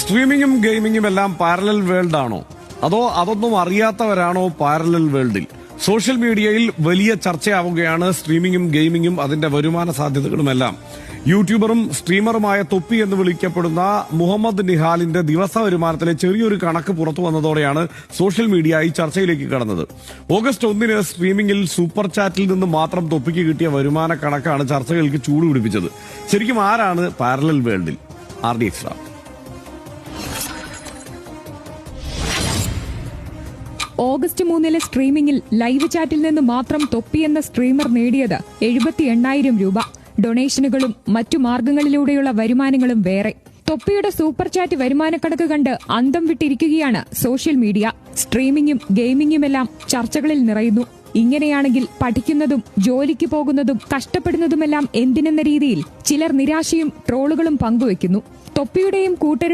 സ്ട്രീമിംഗും ഗെയിമിംഗും എല്ലാം parallel world ആണോ, അതോ അതൊന്നും അറിയാത്തവരാണോ പാരലൽ വേൾഡിൽ? സോഷ്യൽ മീഡിയയിൽ വലിയ ചർച്ചയാവുകയാണ് സ്ട്രീമിംഗും ഗെയിമിംഗും അതിന്റെ വരുമാന സാധ്യതകളുമെല്ലാം. യൂട്യൂബറും സ്ട്രീമറുമായ തൊപ്പി എന്ന് വിളിക്കപ്പെടുന്ന മുഹമ്മദ് നിഹാലിന്റെ ദിവസ വരുമാനത്തിലെ ചെറിയൊരു കണക്ക് പുറത്തു വന്നതോടെയാണ് സോഷ്യൽ മീഡിയ ഈ ചർച്ചയിലേക്ക് കടന്നത്. ഓഗസ്റ്റ് 1 സ്ട്രീമിംഗിൽ സൂപ്പർ ചാറ്റിൽ നിന്ന് മാത്രം തൊപ്പിക്ക് കിട്ടിയ വരുമാന കണക്കാണ് ചർച്ചകൾക്ക് ചൂടുപിടിപ്പിച്ചത്. ശരിക്കും ആരാണ് പാരലൽ വേൾഡിൽ? RD Extra. ഓഗസ്റ്റ് 3 സ്ട്രീമിംഗിൽ ലൈവ് ചാറ്റിൽ നിന്ന് മാത്രം തൊപ്പി എന്ന സ്ട്രീമർ നേടിയത് 78,000 രൂപ. ഡൊണേഷനുകളും മറ്റു മാർഗങ്ങളിലൂടെയുള്ള വരുമാനങ്ങളും വേറെ. തൊപ്പിയുടെ സൂപ്പർ ചാറ്റ് വരുമാനക്കണക്ക് കണ്ട് അന്തം വിട്ടിരിക്കുകയാണ് സോഷ്യൽ മീഡിയ. സ്ട്രീമിംഗും ഗെയിമിംഗുമെല്ലാം ചർച്ചകളിൽ നിറയുന്നു. ഇങ്ങനെയാണെങ്കിൽ പഠിക്കുന്നതും ജോലിക്ക് പോകുന്നതും കഷ്ടപ്പെടുന്നതുമെല്ലാം എന്തിനെന്ന രീതിയിൽ ചിലർ നിരാശയും ട്രോളുകളും പങ്കുവയ്ക്കുന്നു. തൊപ്പിയുടെയും കൂട്ടരുടെയും